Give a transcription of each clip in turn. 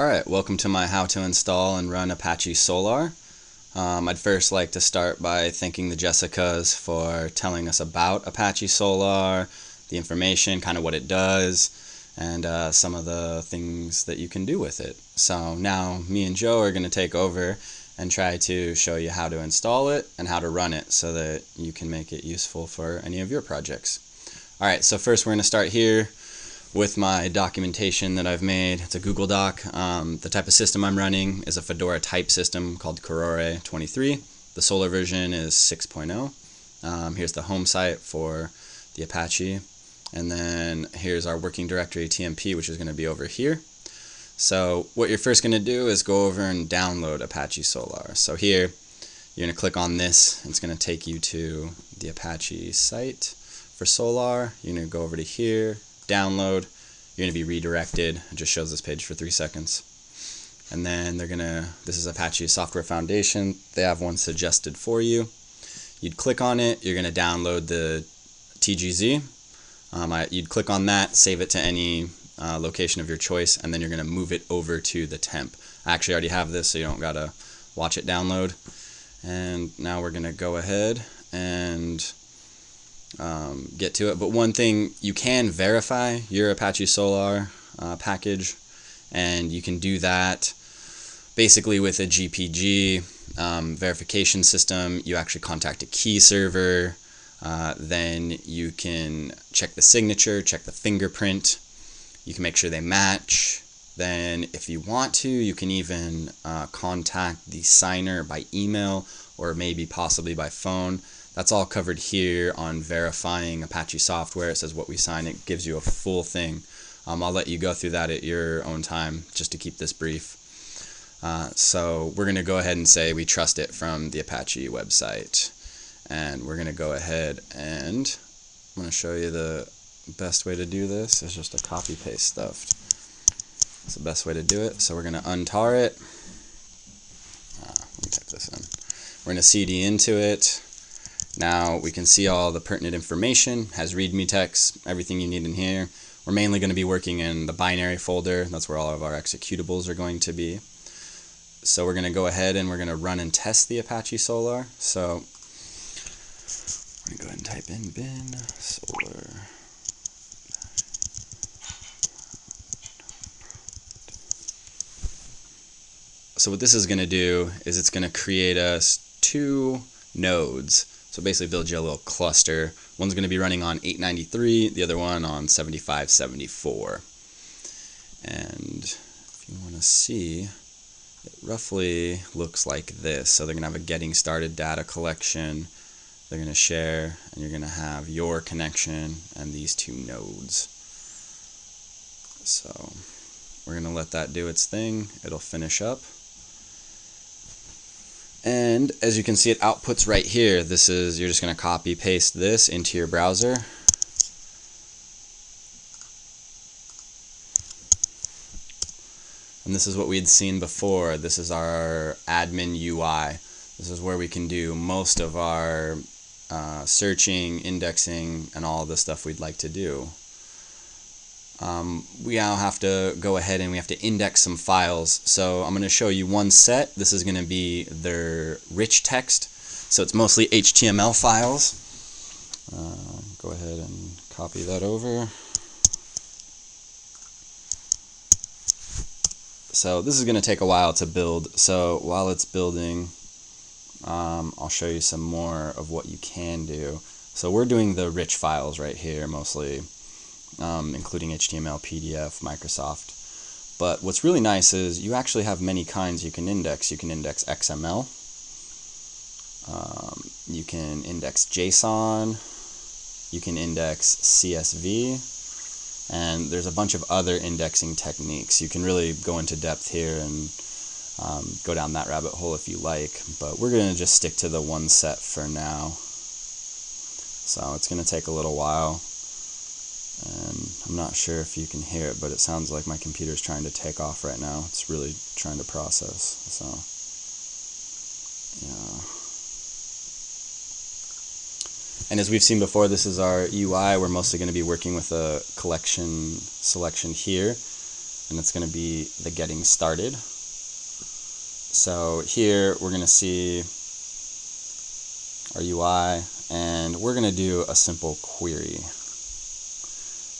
Alright, welcome to my how to install and run Apache Solr. I'd first like to start by thanking the Jessicas for telling us about Apache Solr, the information, kind of what it does, and some of the things that you can do with it. So now me and Joe are going to take over and try to show you how to install it and how to run it so that you can make it useful for any of your projects. Alright, so first we're going to start here with my documentation that I've made. It's a Google Doc. The type of system I'm running is a Fedora type system called Aurora 23. The Solr version is 6.0. Here's the home site for the Apache. And then here's our working directory TMP, which is going to be over here. So what you're first going to do is go over and download Apache Solr. So here, you're going to click on this. It's going to take you to the Apache site for Solr. You're going to go over to here, download. You're going to be redirected. It just shows this page for 3 seconds. And then this is Apache Software Foundation. They have one suggested for you. You'd click on it. You're going to download the TGZ. You'd click on that, save it to any location of your choice, and then you're going to move it over to the temp. I actually already have this, so you don't got to watch it download. And now we're going to go ahead and get to it. But one thing, you can verify your Apache Solr package, and you can do that basically with a GPG verification system. You actually contact a key server, then you can check the signature, check the fingerprint, you can make sure they match. Then if you want to, you can even contact the signer by email or maybe possibly by phone. That's all covered here on verifying Apache software. It says what we sign. It gives you a full thing. I'll let you go through that at your own time just to keep this brief. So we're going to go ahead and say we trust it from the Apache website. And we're going to go ahead and I'm going to show you the best way to do this. It's just a copy paste stuff. It's the best way to do it. So we're going to untar it. Let me type this in. We're going to CD into it. Now we can see all the pertinent information, has readme text, everything you need in here. We're mainly going to be working in the binary folder. That's where all of our executables are going to be. So we're going to go ahead and we're going to run and test the Apache Solr. So I'm going to go ahead and type in bin Solr. So what this is going to do is it's going to create us 2 nodes. So basically build you a little cluster. One's going to be running on 893, the other one on 7574. And if you want to see, it roughly looks like this. So they're going to have a getting started data collection. They're going to share, and you're going to have your connection and these 2 nodes. So we're going to let that do its thing. It'll finish up. And as you can see, it outputs right here. You're just going to copy paste this into your browser. And this is what we had seen before. This is our admin UI. This is where we can do most of our searching, indexing, and all the stuff we'd like to do. We now have to go ahead and we have to index some files. So I'm going to show you one set. This is going to be their rich text. So it's mostly HTML files. Go ahead and copy that over. So this is going to take a while to build. So while it's building, I'll show you some more of what you can do. So we're doing the rich files right here mostly. Including HTML, PDF, Microsoft. But what's really nice is you actually have many kinds you can index. You can index XML. You can index JSON. You can index CSV. And there's a bunch of other indexing techniques. You can really go into depth here and go down that rabbit hole if you like. But we're going to just stick to the one set for now. So it's going to take a little while. And I'm not sure if you can hear it, but it sounds like my computer's trying to take off right now. It's really trying to process. So, yeah. And as we've seen before, this is our UI. We're mostly going to be working with a collection selection here. and it's going to be the getting started. So here we're going to see our UI, and we're going to do a simple query.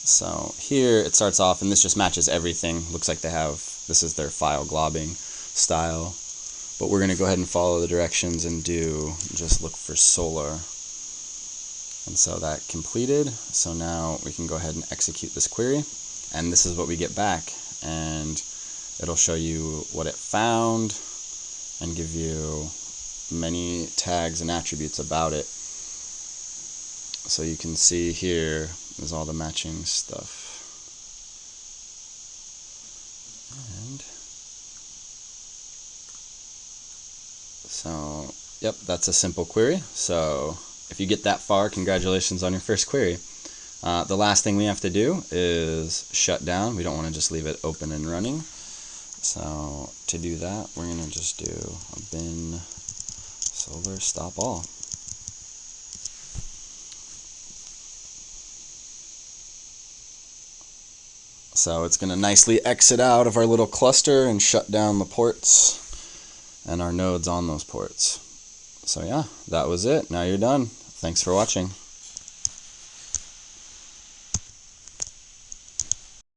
So here it starts off, and this just matches everything. Looks like this is their file globbing style. But we're going to go ahead and follow the directions and just look for Solr. And so that completed. So now we can go ahead and execute this query. And this is what we get back. And it'll show you what it found and give you many tags and attributes about it. So you can see here is all the matching stuff. And so, yep, that's a simple query. So if you get that far, congratulations on your first query. The last thing we have to do is shut down. We don't want to just leave it open and running. So to do that, we're going to just do a bin Solr stop all. So it's going to nicely exit out of our little cluster and shut down the ports and our nodes on those ports. So yeah, that was it. Now you're done. Thanks for watching.